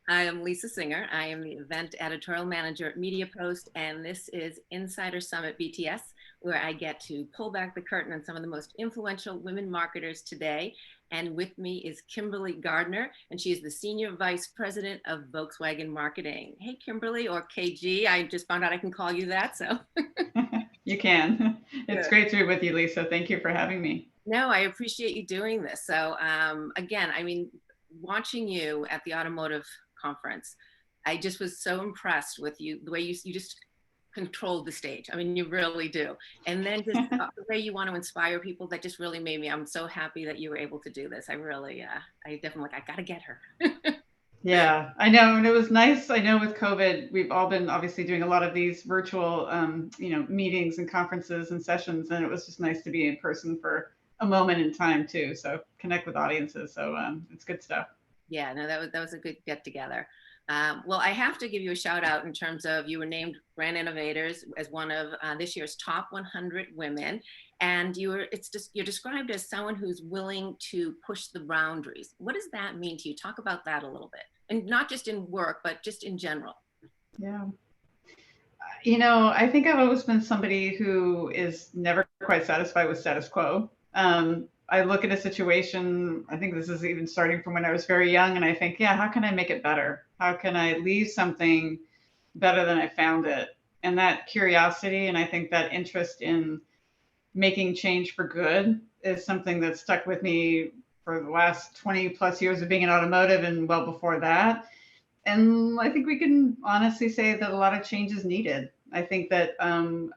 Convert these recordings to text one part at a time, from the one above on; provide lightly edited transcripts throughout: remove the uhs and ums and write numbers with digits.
I am Lisa Singer. I am the event editorial manager at Media Post, and this is Insider Summit BTS, where I get to pull back the curtain on some of the most influential women marketers today. And with me is Kimberly Gardiner, and she is the Senior Vice President of Volkswagen Marketing. Hey, Kimberly, or KG. I just found out I can call you that, so. You can. It's Good. great to be with you, Lisa. Thank you for having me. No, I appreciate you doing this. So, again, I mean, watching you at the automotive conference, I just was so impressed with you, the way you just controlled the stage. I mean, you really do. And then just the way you want to inspire people, that just really made me, I'm so happy that you were able to do this. I really, I definitely, like, I got to get her. Yeah, I know. And it was nice. I know with COVID, we've all been obviously doing a lot of these virtual, meetings and conferences and sessions. And it was just nice to be in person for a moment in time too. So connect with audiences. So it's good stuff. Yeah, no, that was a good get together. Well, I have to give you a shout out in terms of you were named Brand Innovators as one of this year's top 100 women, and you're described as someone who's willing to push the boundaries. What does that mean to you? Talk about that a little bit, and not just in work, but just in general. Yeah. I think I've always been somebody who is never quite satisfied with status quo. I look at a situation, I think this is even starting from when I was very young, and I think, yeah, how can I make it better? How can I leave something better than I found it? And that curiosity, and I think that interest in making change for good is something that's stuck with me for the last 20 plus years of being in automotive and well before that. And I think we can honestly say that a lot of change is needed. I think that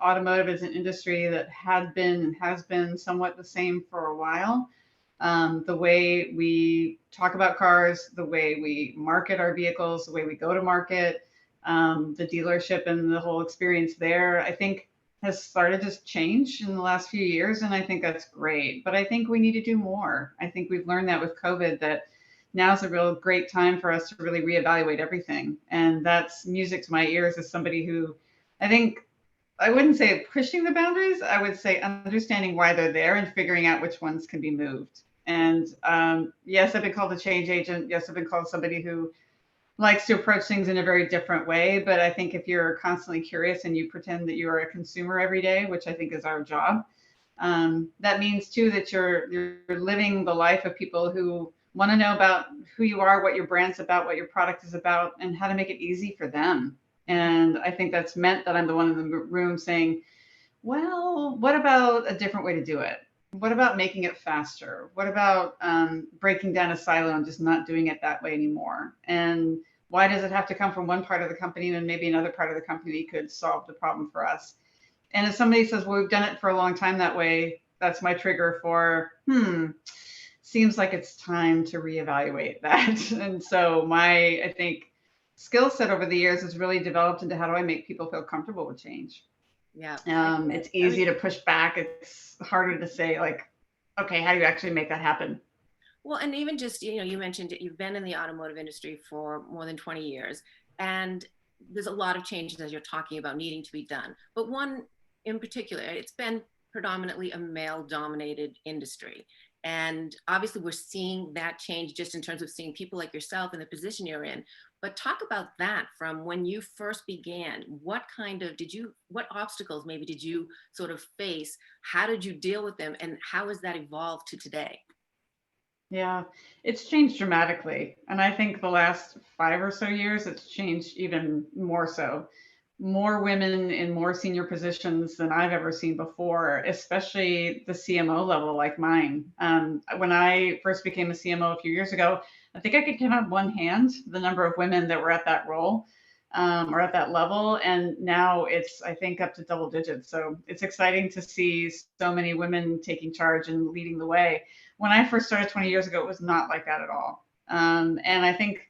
automotive is an industry that had been and has been somewhat the same for a while. The way we talk about cars, the way we market our vehicles, the way we go to market, the dealership and the whole experience there, I think has started to change in the last few years. And I think that's great. But I think we need to do more. I think we've learned that with COVID that now's a real great time for us to really reevaluate everything. And that's music to my ears as somebody who I think I wouldn't say pushing the boundaries. I would say understanding why they're there and figuring out which ones can be moved. And yes, I've been called a change agent. Yes, I've been called somebody who likes to approach things in a very different way. But I think if you're constantly curious and you pretend that you're a consumer every day, which I think is our job, that means too that you're living the life of people who want to know about who you are, what your brand's about, what your product is about, and how to make it easy for them. And I think that's meant that I'm the one in the room saying, well, what about a different way to do it? What about making it faster? What about breaking down a silo and just not doing it that way anymore? And why does it have to come from one part of the company when maybe another part of the company could solve the problem for us? And if somebody says, well, we've done it for a long time that way, that's my trigger for, seems like it's time to reevaluate that. And so I think, skill set over the years has really developed into how do I make people feel comfortable with change? Yeah. It's easy to push back. It's harder to say, like, okay, how do you actually make that happen? Well, and even just, you mentioned it, you've been in the automotive industry for more than 20 years, and there's a lot of changes as you're talking about needing to be done. But one in particular, it's been predominantly a male dominated industry. And obviously, we're seeing that change just in terms of seeing people like yourself in the position you're in. But talk about that from when you first began. What obstacles maybe did you sort of face? How did you deal with them? And how has that evolved to today? Yeah, it's changed dramatically. And I think the last 5 or so years, it's changed even more so. More women in more senior positions than I've ever seen before, especially the CMO level like mine. When I first became a CMO a few years ago, I think I could count on one hand the number of women that were at that role or at that level. And now it's, I think, up to double digits. So it's exciting to see so many women taking charge and leading the way. When I first started 20 years ago, it was not like that at all. And I think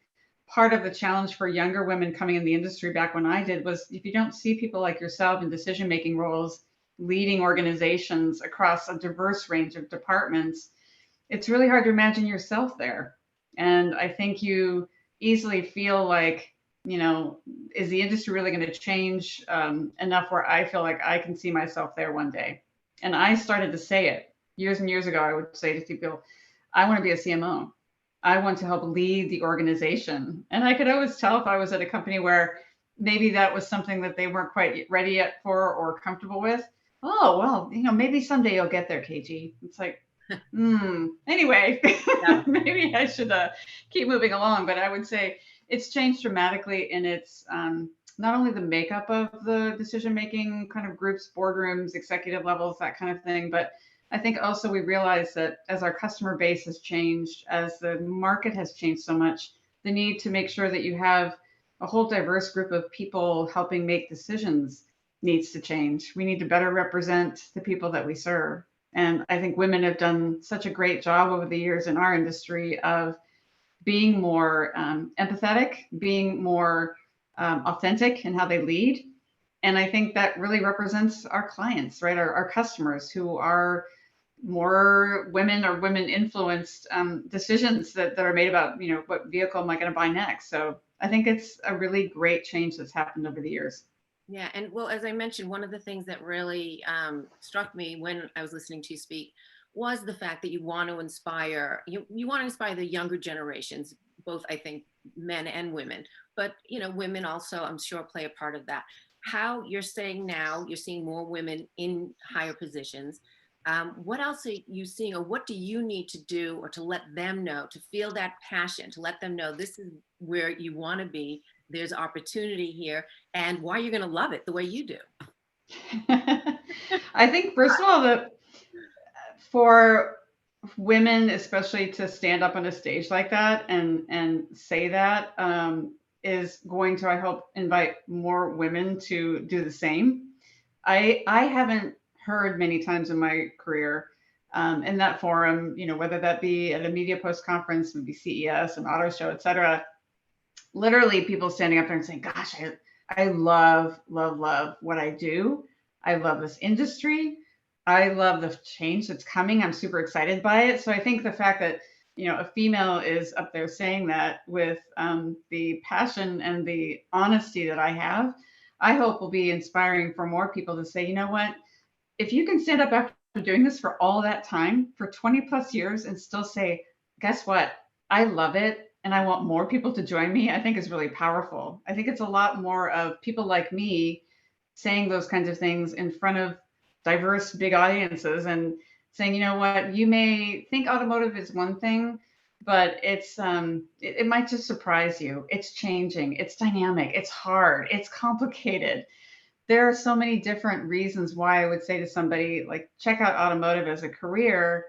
part of the challenge for younger women coming in the industry back when I did was if you don't see people like yourself in decision making roles, leading organizations across a diverse range of departments, it's really hard to imagine yourself there. And I think you easily feel like, is the industry really going to change enough where I feel like I can see myself there one day? And I started to say it years and years ago. I would say to people, I want to be a CMO. I want to help lead the organization. And I could always tell if I was at a company where maybe that was something that they weren't quite ready yet for or comfortable with. Oh, well, maybe someday you'll get there, KG. It's like, anyway, Yeah. maybe I should keep moving along. But I would say it's changed dramatically in its not only the makeup of the decision making kind of groups, boardrooms, executive levels, that kind of thing, but I think also we realize that as our customer base has changed, as the market has changed so much, the need to make sure that you have a whole diverse group of people helping make decisions needs to change. We need to better represent the people that we serve. And I think women have done such a great job over the years in our industry of being more empathetic, being more authentic in how they lead. And I think that really represents our clients, right? Our customers who are more women or women influenced decisions that are made about, what vehicle am I going to buy next? So I think it's a really great change that's happened over the years. Yeah, and well, as I mentioned, one of the things that really struck me when I was listening to you speak was the fact that you want to inspire you want to inspire the younger generations, both I think men and women, but women also I'm sure play a part of that. How you're saying now you're seeing more women in higher positions. What else are you seeing, or what do you need to do, or to let them know, to feel that passion, to let them know this is where you want to be? There's opportunity here, and why you're going to love it the way you do. I think, first of all, that for women, especially to stand up on a stage like that and say that is going to, I hope, invite more women to do the same. I haven't heard many times in my career in that forum, whether that be at a media post conference, maybe CES, an auto show, et cetera, literally people standing up there and saying, gosh, I love, love, love what I do. I love this industry. I love the change that's coming. I'm super excited by it. So I think the fact that, a female is up there saying that with the passion and the honesty that I have, I hope will be inspiring for more people to say, you know what, if you can stand up after doing this for all that time, for 20 plus years, and still say, guess what? I love it and I want more people to join me, I think is really powerful. I think it's a lot more of people like me saying those kinds of things in front of diverse big audiences and saying, you know what, you may think automotive is one thing, but it might just surprise you. It's changing, it's dynamic, it's hard, it's complicated. There are so many different reasons why I would say to somebody, like, check out automotive as a career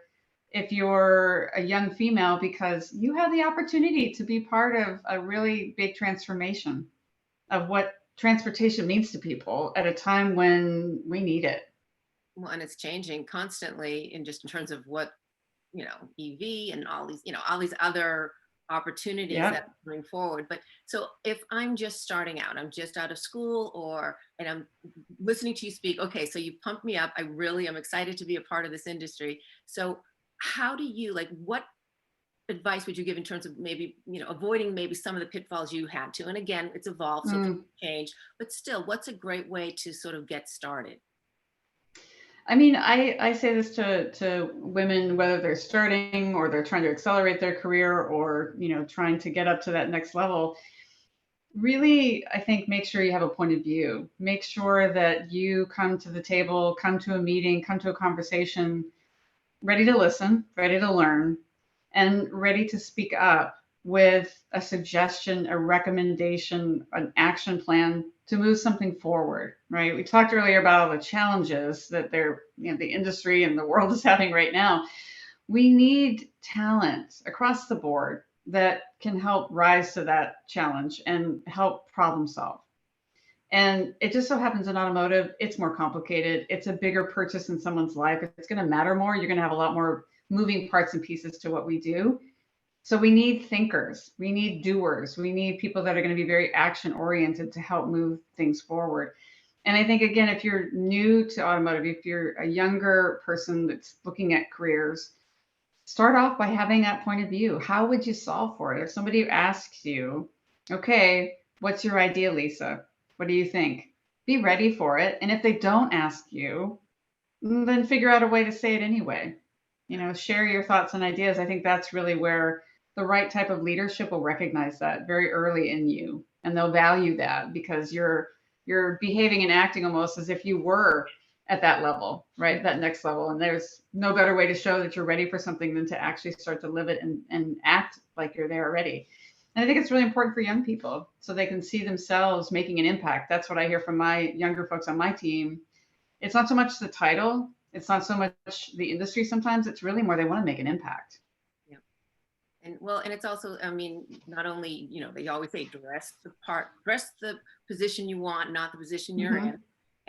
if you're a young female, because you have the opportunity to be part of a really big transformation of what transportation means to people at a time when we need it. Well, and it's changing constantly in terms of what, EV and all these other opportunities Yeah. that bring forward. But so if I'm just starting out, I'm just out of school, and I'm listening to you speak, okay, so you pumped me up. I really am excited to be a part of this industry. So how do you, what advice would you give in terms of maybe, avoiding maybe some of the pitfalls you had to? And again, it's evolved, so things change, but still, what's a great way to sort of get started? I mean, I say this to women, whether they're starting or they're trying to accelerate their career or, trying to get up to that next level. Really, I think make sure you have a point of view. Make sure that you come to the table, come to a meeting, come to a conversation, ready to listen, ready to learn, and ready to speak up with a suggestion, a recommendation, an action plan to move something forward, right? We talked earlier about all the challenges that the industry and the world is having right now. We need talent across the board that can help rise to that challenge and help problem solve. And it just so happens in automotive, it's more complicated. It's a bigger purchase in someone's life. It's going to matter more. You're going to have a lot more moving parts and pieces to what we do. So we need thinkers. We need doers. We need people that are going to be very action oriented to help move things forward. And I think, again, if you're new to automotive, if you're a younger person that's looking at careers, start off by having that point of view. How would you solve for it? If somebody asks you, okay, what's your idea, Lisa? What do you think? Be ready for it. And if they don't ask you, then figure out a way to say it anyway. Share your thoughts and ideas. I think that's really where the right type of leadership will recognize that very early in you, and they'll value that because you're behaving and acting almost as if you were at that level, right? That next level. And there's no better way to show that you're ready for something than to actually start to live it and act like you're there already. And I think it's really important for young people so they can see themselves making an impact. That's what I hear from my younger folks on my team. It's not so much the title, it's not so much the industry sometimes, it's really more they want to make an impact. Yeah. And well, and it's also, I mean, not only, they always say dress the part, dress the position you want, not the position you're Mm-hmm. in.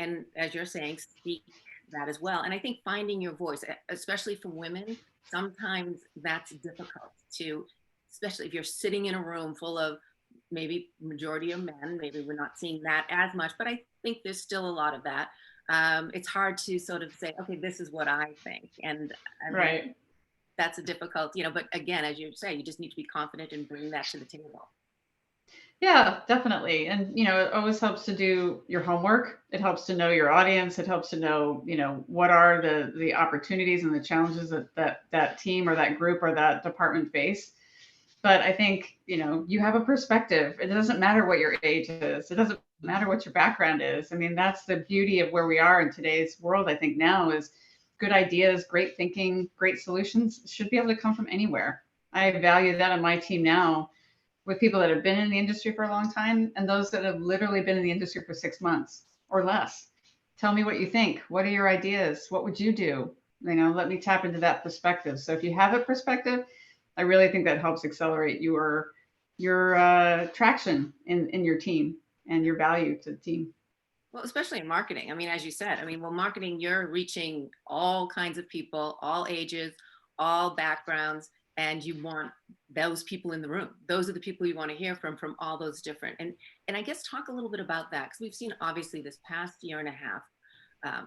And as you're saying, speak that as well. And I think finding your voice, especially for women, sometimes that's difficult to, especially if you're sitting in a room full of maybe majority of men, maybe we're not seeing that as much, but I think there's still a lot of that. It's hard to sort of say, okay, this is what I think. And I think Right. that's a difficult, but again, as you say, you just need to be confident and bring that to the table. Yeah, definitely. And, it always helps to do your homework. It helps to know your audience. It helps to know, what are the opportunities and the challenges that team or that group or that department face. But I think, you have a perspective. It doesn't matter what your age is. It doesn't matter what your background is. I mean, that's the beauty of where we are in today's world. I think now is good ideas, great thinking, great solutions should be able to come from anywhere. I value that on my team now with people that have been in the industry for a long time and those that have literally been in the industry for 6 months or less. Tell me what you think. What are your ideas? What would you do? Let me tap into that perspective. So if you have a perspective, I really think that helps accelerate your traction in your team and your value to the team. Well, especially in marketing. I mean, as you said, I mean, well, marketing, you're reaching all kinds of people, all ages, all backgrounds, and you want those people in the room. Those are the people you want to hear from all those different. And I guess talk a little bit about that, because we've seen obviously this past year and a half,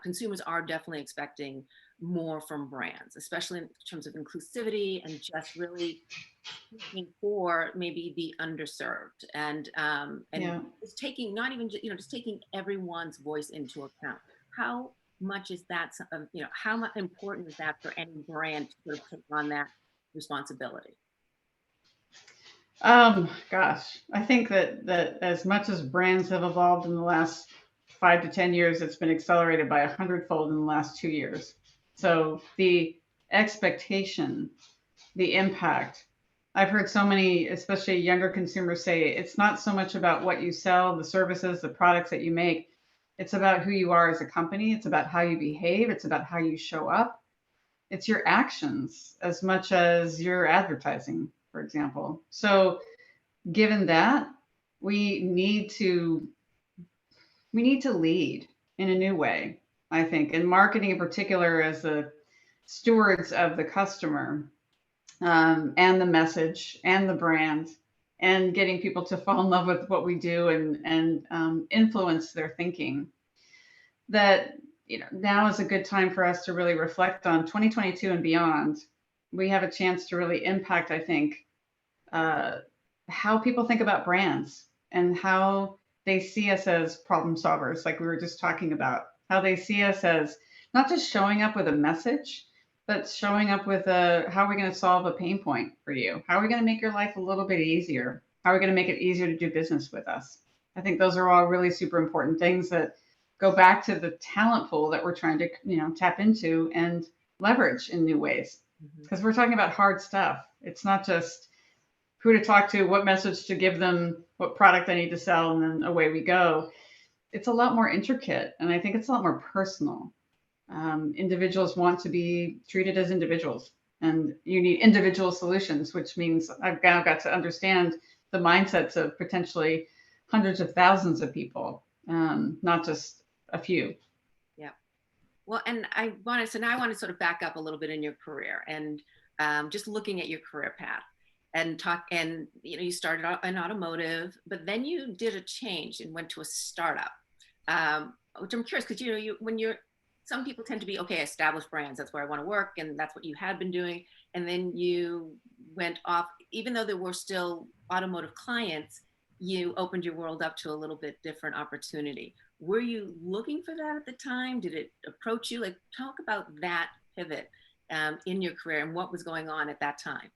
consumers are definitely expecting more from brands, especially in terms of inclusivity and just really speaking for maybe the underserved and Yeah. just taking not even just taking everyone's voice into account. How much is that how much important is that for any brand to sort of take on that responsibility? Gosh, I think that as much as brands have evolved in the last 5 to 10 years, it's been accelerated by 100-fold in the last 2 years. So the expectation, the impact. I've heard so many, especially younger consumers, say it's not so much about what you sell, the services, the products that you make. It's about who you are as a company. It's about how you behave. It's about how you show up. It's your actions as much as your advertising, for example. So given that, we need to we need to lead in a new way, I think, and marketing in particular as the stewards of the customer, and the message and the brand, and getting people to fall in love with what we do and influence their thinking. That now is a good time for us to really reflect on 2022 and beyond. We have a chance to really impact, I think, uh, how people think about brands and how they see us as problem solvers, like we were just talking about, how they see us as not just showing up with a message, but showing up with how are we going to solve a pain point for you? How are we going to make your life a little bit easier? How are we going to make it easier to do business with us? I think those are all really super important things that go back to the talent pool that we're trying to, tap into and leverage in new ways. Because we're talking about hard stuff. It's not just who to talk to, what message to give them, what product I need to sell, and then away we go. It's a lot more intricate, and I think it's a lot more personal. Individuals want to be treated as individuals, and you need individual solutions, which means I've now got to understand the mindsets of potentially hundreds of thousands of people, not just a few. Yeah. Well, and now I want to sort of back up a little bit in your career and just looking at your career path and talk. And you started out in automotive, but then you did a change and went to a startup, which I'm curious because when you're some people tend to be okay, established brands. That's where I want to work, and that's what you had been doing. And then you went off, even though there were still automotive clients. You opened your world up to a little bit different opportunity. Were you looking for that at the time? Did it approach you? Like, talk about that pivot in your career and what was going on at that time.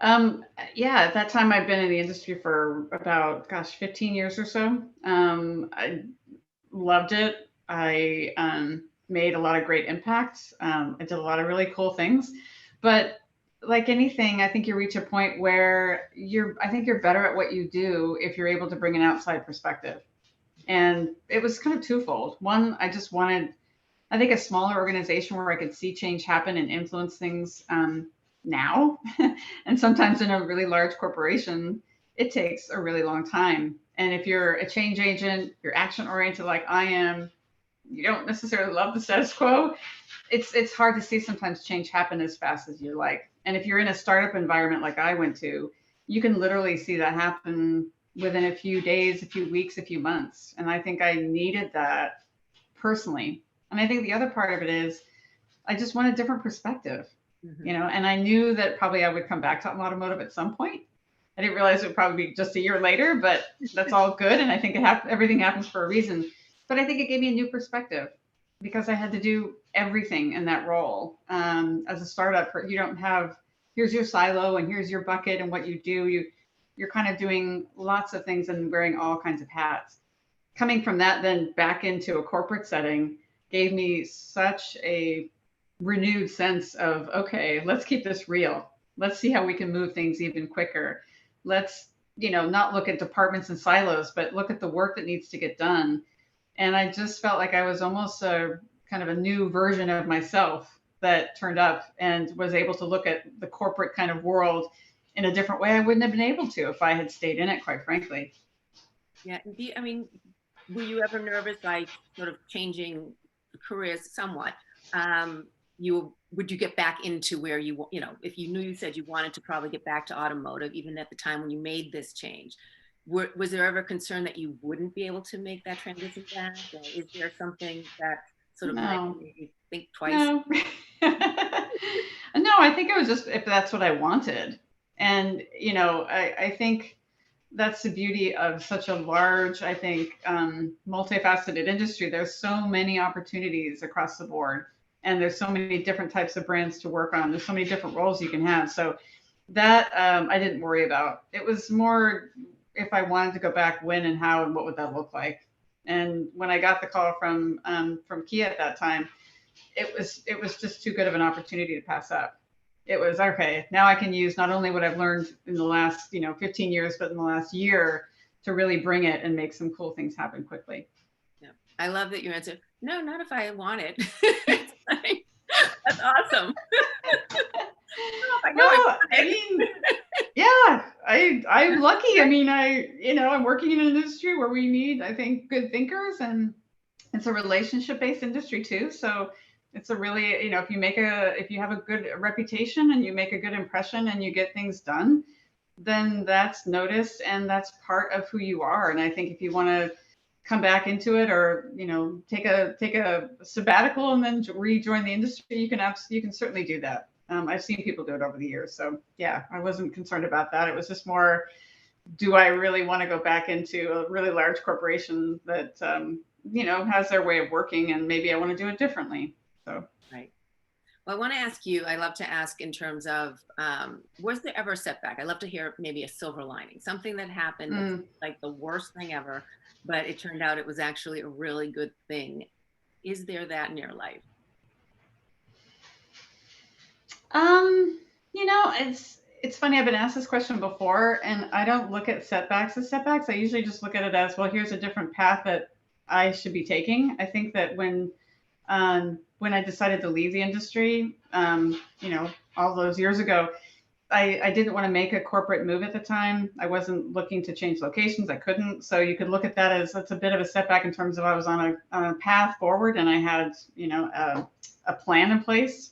Yeah, at that time I'd been in the industry for about, gosh, 15 years or so. I loved it. I made a lot of great impact. I did a lot of really cool things, but like anything, I think you reach a point where I think you're better at what you do if you're able to bring an outside perspective. And it was kind of twofold. One, I just wanted, I think, a smaller organization where I could see change happen and influence things now. And sometimes in a really large corporation, it takes a really long time. And if you're a change agent, you're action oriented like I am, you don't necessarily love the status quo. It's hard to see sometimes change happen as fast as you like. And if you're in a startup environment like I went to, you can literally see that happen within a few days, a few weeks, a few months. And I think I needed that personally. And I think the other part of it is I just want a different perspective, Mm-hmm. and I knew that probably I would come back to automotive at some point. I didn't realize it would probably be just a year later, but that's all good. And I think everything happens for a reason. But I think it gave me a new perspective because I had to do everything in that role. As a startup, you don't have, here's your silo and here's your bucket and what you do. You're kind of doing lots of things and wearing all kinds of hats. Coming from that then back into a corporate setting gave me such a renewed sense of, okay, let's keep this real. Let's see how we can move things even quicker. Let's, not look at departments and silos, but look at the work that needs to get done. And I just felt like I was almost a kind of a new version of myself that turned up and was able to look at the corporate kind of world in a different way I wouldn't have been able to if I had stayed in it, quite frankly. Yeah. I mean, were you ever nervous, like sort of changing careers somewhat? Would you get back into where if you knew, you said you wanted to probably get back to automotive, even at the time when you made this change, was there ever concern that you wouldn't be able to make that transition back? Or is there something that sort of might No, make you think twice? no. No, I think it was just if that's what I wanted. And, I think that's the beauty of such a large, I think, multifaceted industry. There's so many opportunities across the board, and there's so many different types of brands to work on. There's so many different roles you can have. So that I didn't worry about. It was more if I wanted to go back, when and how, and what would that look like. And when I got the call from Kia at that time, it was just too good of an opportunity to pass up. It was okay. Now I can use not only what I've learned in the last 15 years, but in the last year to really bring it and make some cool things happen quickly. Yeah. I love that you answered, no, not if I want it. That's awesome. I know No, I want I it. mean, yeah, I'm lucky. I mean, I'm working in an industry where we need, I think, good thinkers, and it's a relationship based industry too. So it's a really, if you have a good reputation and you make a good impression and you get things done, then that's noticed and that's part of who you are. And I think if you want to come back into it, or take a sabbatical and then rejoin the industry, you can certainly do that. I've seen people do it over the years. So yeah, I wasn't concerned about that. It was just more, do I really want to go back into a really large corporation that has their way of working, and maybe I want to do it differently. So Right. Well, I want to ask you, I love to ask in terms of, was there ever a setback? I love to hear maybe a silver lining, something that happened that's like the worst thing ever, but it turned out it was actually a really good thing. Is there that in your life? it's funny. I've been asked this question before, and I don't look at setbacks as setbacks. I usually just look at it as, well, here's a different path that I should be taking. I think that when I decided to leave the industry, all those years ago, I didn't want to make a corporate move at the time. I wasn't looking to change locations. I couldn't. So you could look at that as that's a bit of a setback in terms of I was on a path forward and I had, a plan in place.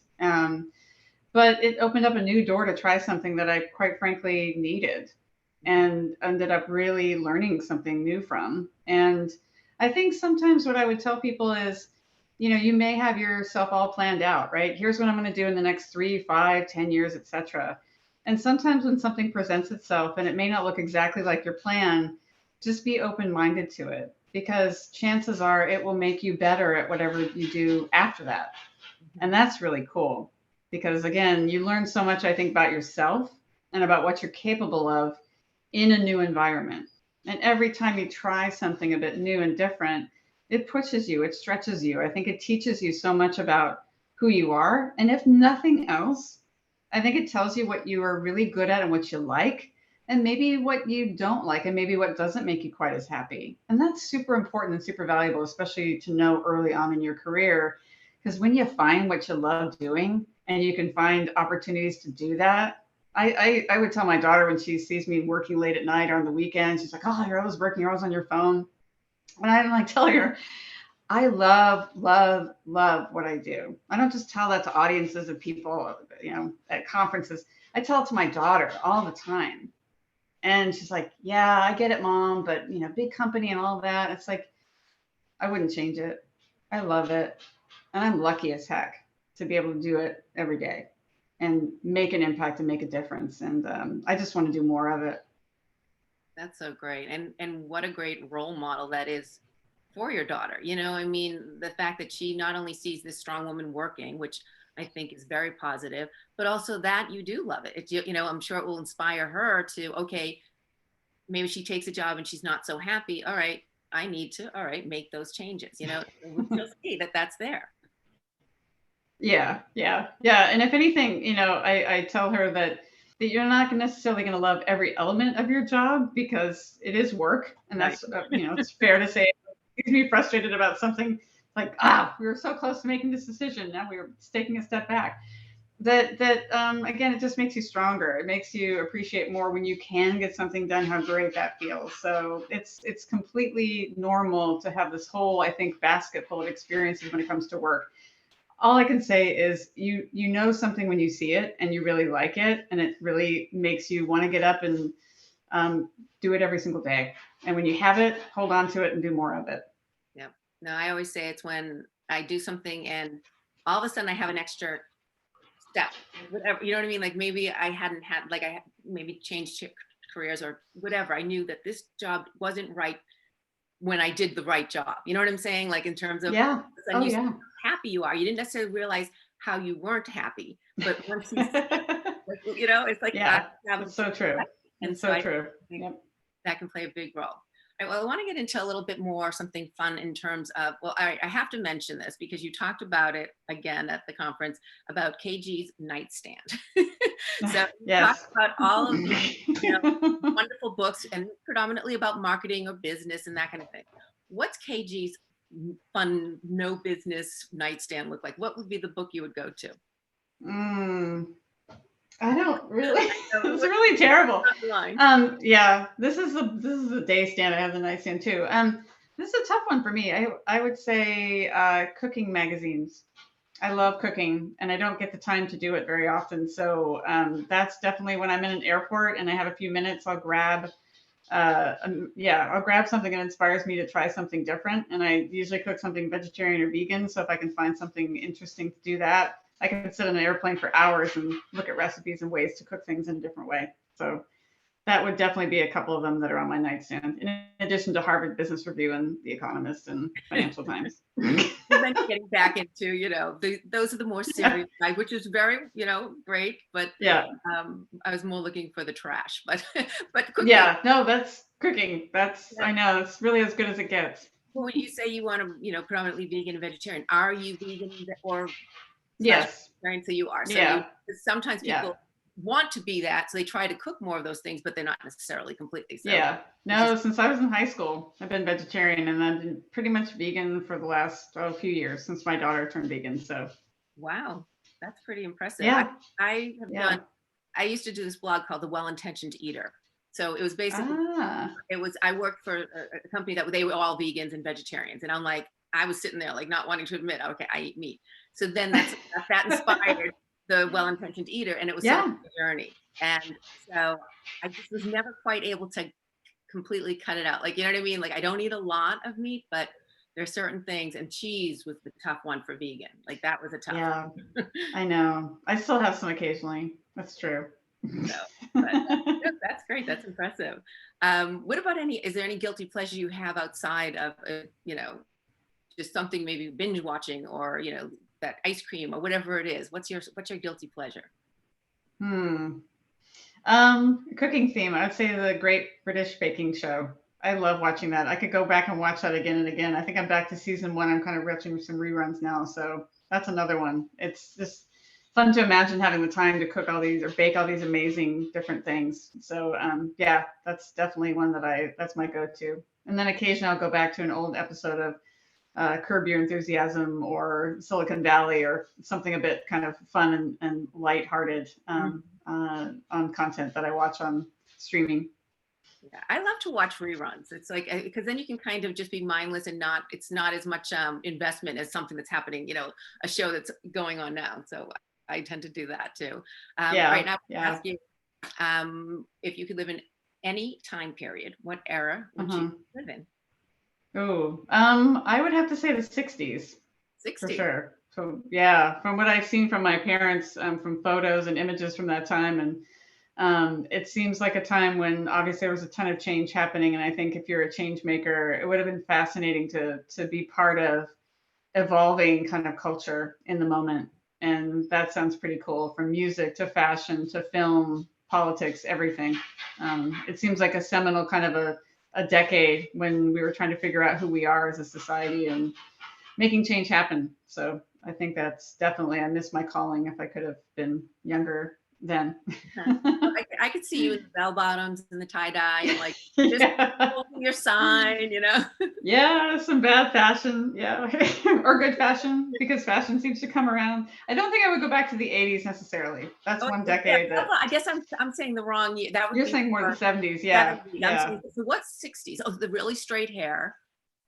But it opened up a new door to try something that I quite frankly needed and ended up really learning something new from. And I think sometimes what I would tell people is, you may have yourself all planned out, right? Here's what I'm going to do in the next 3, 5, 10 years, etc. And sometimes when something presents itself and it may not look exactly like your plan, just be open-minded to it, because chances are it will make you better at whatever you do after that. And that's really cool because, again, you learn so much, I think, about yourself and about what you're capable of in a new environment. And every time you try something a bit new and different, it pushes you, it stretches you. I think it teaches you so much about who you are. And if nothing else, I think it tells you what you are really good at and what you like, and maybe what you don't like, and maybe what doesn't make you quite as happy. And that's super important and super valuable, especially to know early on in your career. Because when you find what you love doing and you can find opportunities to do that, I would tell my daughter when she sees me working late at night or on the weekends, she's like, "Oh, you're always working, you're always on your phone." And I'm like, tell her, I love, love, love what I do. I don't just tell that to audiences of people, at conferences. I tell it to my daughter all the time. And she's like, "Yeah, I get it, mom, but big company and all that." It's like, I wouldn't change it. I love it. And I'm lucky as heck to be able to do it every day and make an impact and make a difference. And I just want to do more of it. That's so great. And what a great role model that is for your daughter. I mean, the fact that she not only sees this strong woman working, which I think is very positive, but also that you do love it. I'm sure it will inspire her to, okay, maybe she takes a job and she's not so happy. All right, I need to, all right, make those changes. She'll see that that's there. Yeah, yeah, yeah. And if anything, I tell her that you're not necessarily going to love every element of your job because it is work, and Right. that's it's fair to say. It makes me frustrated about something like, we were so close to making this decision, now we were taking a step back. That again, it just makes you stronger. It makes you appreciate more when you can get something done, how great that feels. So it's completely normal to have this whole, I think, basket full of experiences when it comes to work. All I can say is you know something when you see it and you really like it, and it really makes you want to get up and do it every single day. And when you have it, hold on to it and do more of it. Yeah. No, I always say it's when I do something and all of a sudden I have an extra step, whatever, you know what I mean? Like maybe I hadn't had, like maybe changed careers or whatever. I knew that this job wasn't right when I did the right job. You know what I'm saying? Like in terms of, Yeah. and Oh you see yeah. how happy you are. You didn't necessarily realize how you weren't happy, but once you see, like, it's like I Yeah. have, It's so true. and It's so so I true. think Yep. that can play a big role. All right, well, I want to get into a little bit more something fun in terms of, well, I have to mention this because you talked about it again at the conference about KG's nightstand. So you talked Yes. about all of these, wonderful books and predominantly about marketing or business and that kind of thing. What's KG's fun, no business nightstand look like? What would be the book you would go to? Mm, I don't really. So It's what's really terrible. on the line? Yeah, this is the day stand. I have the nightstand too. This is a tough one for me. I would say cooking magazines. I love cooking, and I don't get the time to do it very often. So that's definitely when I'm in an airport and I have a few minutes, I'll grab. I'll grab something that inspires me to try something different. And I usually cook something vegetarian or vegan. So if I can find something interesting to do that, I can sit on an airplane for hours and look at recipes and ways to cook things in a different way. So that would definitely be a couple of them that are on my nightstand, in addition to Harvard Business Review and The Economist and Financial Times. And then getting back into, those are the more Yeah. serious side, which is very, great. But Yeah. I was more looking for the trash. But but cooking. Yeah. No, that's cooking. Yeah. I know, it's really as good as it gets. Well, when you say you want to, predominantly vegan and vegetarian, are you vegan or slash Yes. vegetarian? So you are. So Yeah. sometimes Yeah. people want to be that, so they try to cook more of those things, but they're not necessarily completely. So Yeah. it's just No, since I was in high school, I've been vegetarian, and I've been pretty much vegan for the last few years since my daughter turned vegan. So, wow, that's pretty impressive. yeah. I have Yeah. done. I used to do this blog called The Well-Intentioned Eater. So it was basically Ah. I worked for a company that they were all vegans and vegetarians, and I'm like, I was sitting there like not wanting to admit, okay, I eat meat. So then that inspired the Well-Intentioned Eater, and it was sort of Yeah. a journey. And so I just was never quite able to completely cut it out. Like, you know what I mean? Like, I don't eat a lot of meat, but there's certain things, and cheese was the tough one for vegan. Like that was a tough Yeah. one. I know. I still have some occasionally. That's true. So, but that's great. That's impressive. What about is there any guilty pleasure you have outside of, just something maybe binge watching or, that ice cream or whatever it is? What's your guilty pleasure? Hmm. Cooking theme. I'd say the Great British Baking Show. I love watching that. I could go back and watch that again and again. I think I'm back to season one. I'm kind of watching some reruns now, so that's another one. It's just fun to imagine having the time to cook all these or bake all these amazing different things. So yeah, that's definitely one that's my go-to. And then occasionally I'll go back to an old episode of Curb Your Enthusiasm or Silicon Valley or something a bit kind of fun and lighthearted on content that I watch on streaming. Yeah, I love to watch reruns. It's like because then you can kind of just be mindless and not. It's not as much investment as something that's happening. A show that's going on now. So I tend to do that too. Right now, Yeah. ask you if you could live in any time period, what era would you live in? Oh, I would have to say the 60s. 60s. For sure. So yeah, from what I've seen from my parents, from photos and images from that time, and it seems like a time when obviously there was a ton of change happening. And I think if you're a change maker, it would have been fascinating to be part of evolving kind of culture in the moment. And that sounds pretty cool, from music to fashion to film, politics, everything. It seems like a seminal kind of a decade when we were trying to figure out who we are as a society and making change happen. So I think that's definitely, I miss my calling. If I could have been younger then. I could see you in the bell bottoms and the tie dye and like just holding your sign, Yeah, some bad fashion, yeah, or good fashion, because fashion seems to come around. I don't think I would go back to the 80s necessarily. That's one decade yeah, that I guess I'm saying the wrong year. That would you're be saying more the 70s. Yeah, 70s. I'm yeah, saying, so what's 60s? Oh, the really straight hair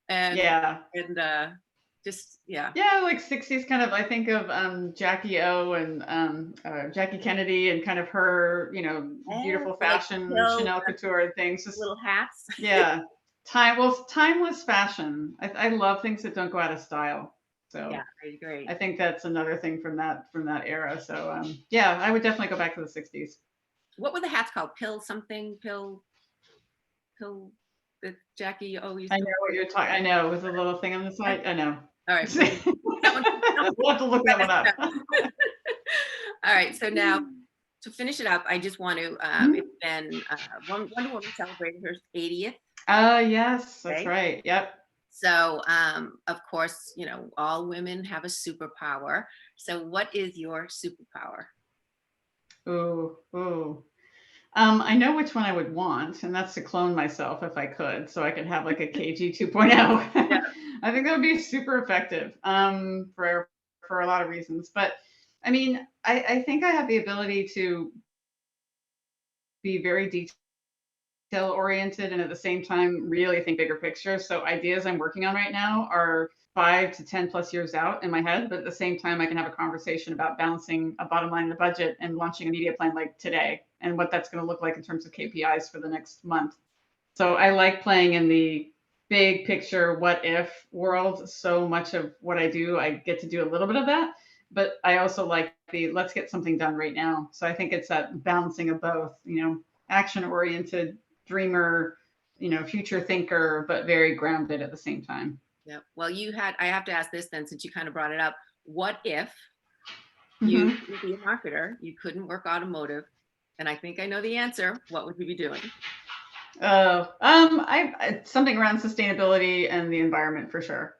and yeah. just yeah. Yeah, like 60s kind of, I think of Jackie O and Jackie Kennedy and kind of her, beautiful Like fashion, Hill, Chanel couture and things. Just little hats. yeah, timeless fashion. I love things that don't go out of style. So Yeah, I agree. I think that's another thing from that era. So yeah, I would definitely go back to the 60s. What were the hats called? Pill something? Pill that Jackie O used I to know what you're talking. I know, with a little thing on the wear? side. I know. All right. We'll have to look that one up. All right. So now to finish it up, I just want to, it's been Wonder Woman celebrated her 80th. Yes, that's Okay. right. Yep. So, of course, all women have a superpower. So what is your superpower? Ooh. I know which one I would want, and that's to clone myself if I could, so I could have like a KG 2.0. Yeah. I think that would be super effective for a lot of reasons. But I mean, I think I have the ability to be very detail oriented and at the same time really think bigger picture. So ideas I'm working on right now are 5 to 10 plus years out in my head, but at the same time I can have a conversation about balancing a bottom line in the budget and launching a media plan like today and what that's going to look like in terms of KPIs for the next month. So I like playing in the big picture what if world. So much of what I do, I get to do a little bit of that, but I also like the let's get something done right now. So I think it's that balancing of both, action oriented dreamer, future thinker, but very grounded at the same time. Yeah. Well, I have to ask this then, since you kind of brought it up. What if you couldn't be a marketer, you couldn't work automotive, and I think I know the answer. What would you be doing? I something around sustainability and the environment for sure,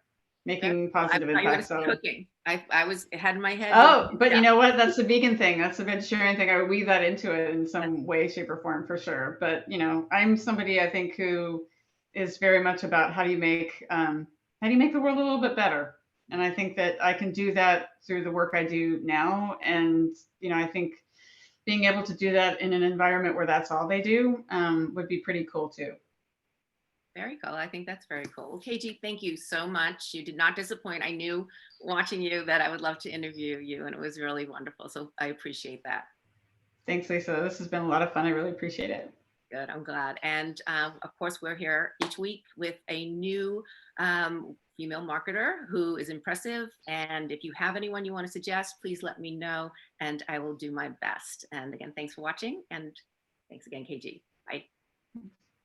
making positive impact. So cooking. I was had in my head. Oh, but you know what? That's the vegan thing. That's the vegetarian thing. I would weave that into it in some way, shape, or form for sure. But I'm somebody I think who is very much about how do you make the world a little bit better. And I think that I can do that through the work I do now. And I think being able to do that in an environment where that's all they do would be pretty cool too. Very cool. I think that's very cool. Well, KG, thank you so much. You did not disappoint. I knew watching you that I would love to interview you, and it was really wonderful. So I appreciate that. Thanks, Lisa. This has been a lot of fun. I really appreciate it. Good. I'm glad. And of course, we're here each week with a new female marketer who is impressive. And if you have anyone you want to suggest, please let me know and I will do my best. And again, thanks for watching. And thanks again, KG. Bye.